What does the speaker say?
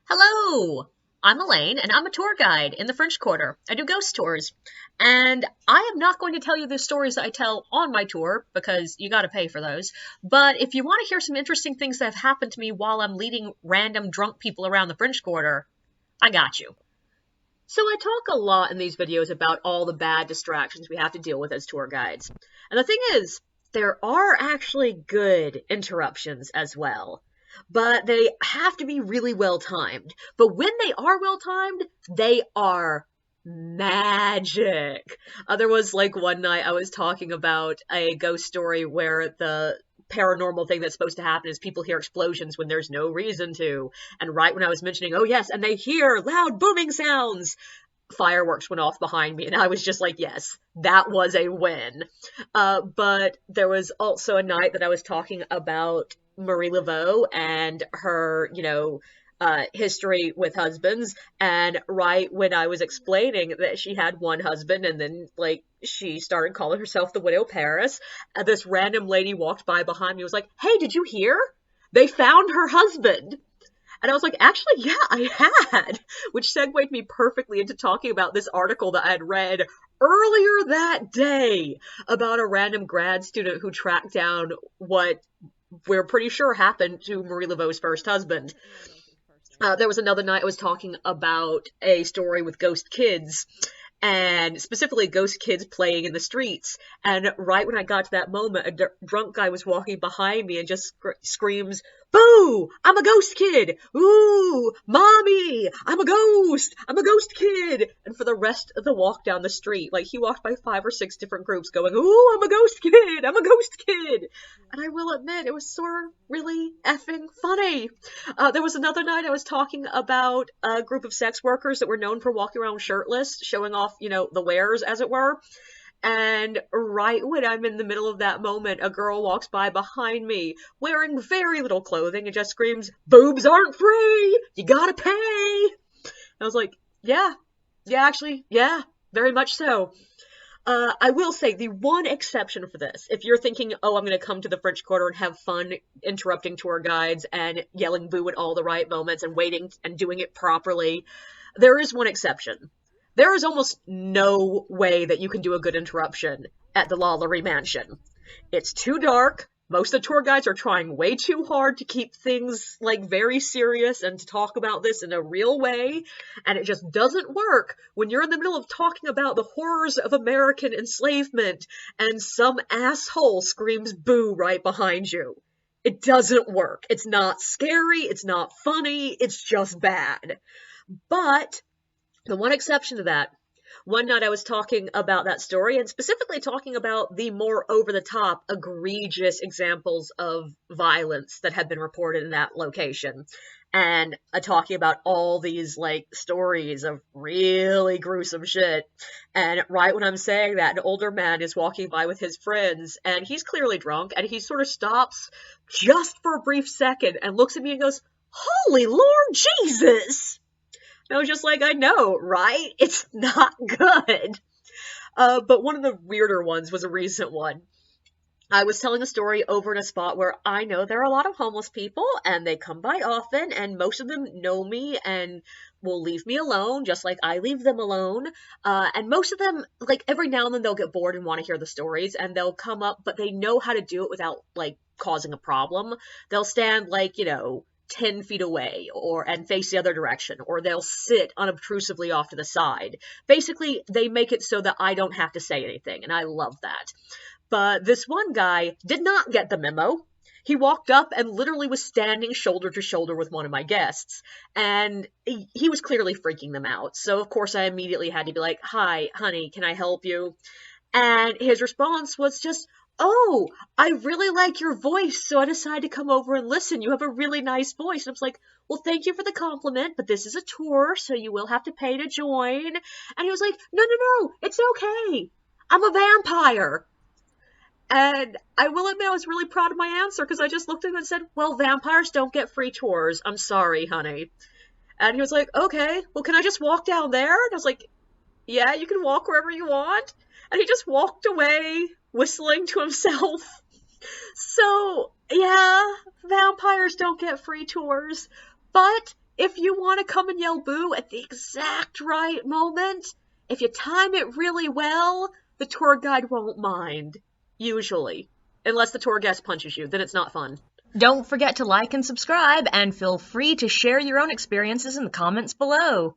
Hello! I'm Elaine, and I'm a tour guide in the French Quarter. I do ghost tours. And I am not going to tell you the stories that I tell on my tour, because you gotta pay for those. But if you want to hear some interesting things that have happened to me while I'm leading random drunk people around the French Quarter, I got you. So I talk a lot in these videos about all the bad distractions we have to deal with as tour guides. And the thing is, there are actually good interruptions as well. But they have to be really well timed. But when they are well timed, they are magic. There was like one night I was talking about a ghost story where the paranormal thing that's supposed to happen is people hear explosions when there's no reason to. And right when I was mentioning, oh yes, and they hear loud booming sounds, fireworks went off behind me, and I was just like, yes, that was a win. But there was also a night that I was talking about Marie Laveau and her, history with husbands. And right when I was explaining that she had one husband and then, like, she started calling herself the Widow Paris, this random lady walked by behind me and was like, hey, did you hear? They found her husband. And I was like, actually, yeah, I had, which segued me perfectly into talking about this article that I had read earlier that day about a random grad student who tracked down what we're pretty sure happened to Marie Laveau's first husband. There was another night I was talking about a story with ghost kids, and specifically ghost kids playing in the streets. And right when I got to that moment, a drunk guy was walking behind me and just screams, boo! I'm a ghost kid! Ooh! Mommy! I'm a ghost! I'm a ghost kid! And for the rest of the walk down the street, like, he walked by 5 or 6 different groups going, ooh, I'm a ghost kid! I'm a ghost kid! And I will admit, it was sort of really effing funny. There was another night I was talking about a group of sex workers that were known for walking around shirtless, showing off, the wares, as it were. And right when I'm in the middle of that moment, a girl walks by behind me wearing very little clothing and just screams, boobs aren't free! You gotta pay! I was like, yeah, actually, yeah, very much so. I will say the one exception for this, if you're thinking, oh, I'm going to come to the French Quarter and have fun interrupting tour guides and yelling boo at all the right moments and waiting and doing it properly, there is one exception. There is almost no way that you can do a good interruption at the Lalaurie Mansion. It's too dark. Most of the tour guides are trying way too hard to keep things, like, very serious and to talk about this in a real way, and it just doesn't work when you're in the middle of talking about the horrors of American enslavement and some asshole screams boo right behind you. It doesn't work. It's not scary, it's not funny, it's just bad. But the one exception to that, one night I was talking about that story and specifically talking about the more over-the-top, egregious examples of violence that had been reported in that location. And talking about all these, like, stories of really gruesome shit. And right when I'm saying that, an older man is walking by with his friends, and he's clearly drunk, and he sort of stops just for a brief second and looks at me and goes, holy Lord Jesus! I was just like, I know, right? It's not good. But one of the weirder ones was a recent one. I was telling a story over in a spot where I know there are a lot of homeless people, and they come by often, and most of them know me and will leave me alone, just like I leave them alone. And most of them, like, every now and then they'll get bored and want to hear the stories, and they'll come up, but they know how to do it without, like, causing a problem. They'll stand, like, 10 feet away and face the other direction, or they'll sit unobtrusively off to the side. Basically, they make it so that I don't have to say anything, and I love that. But this one guy did not get the memo. He walked up and literally was standing shoulder to shoulder with one of my guests, and he was clearly freaking them out. So, of course, I immediately had to be like, hi, honey, can I help you? And his response was just, oh, I really like your voice, so I decided to come over and listen. You have a really nice voice. And I was like, well, thank you for the compliment, but this is a tour, so you will have to pay to join. And he was like, no, it's okay. I'm a vampire. And I will admit I was really proud of my answer, because I just looked at him and said, well, vampires don't get free tours. I'm sorry, honey. And he was like, okay, well, can I just walk down there? And I was like, yeah, you can walk wherever you want. And he just walked away, whistling to himself. So, yeah, vampires don't get free tours, but If you want to come and yell boo at the exact right moment, if you time it really well, the tour guide won't mind. Usually. Unless the tour guest punches you, then it's not fun. Don't forget to like and subscribe, and feel free to share your own experiences in the comments below.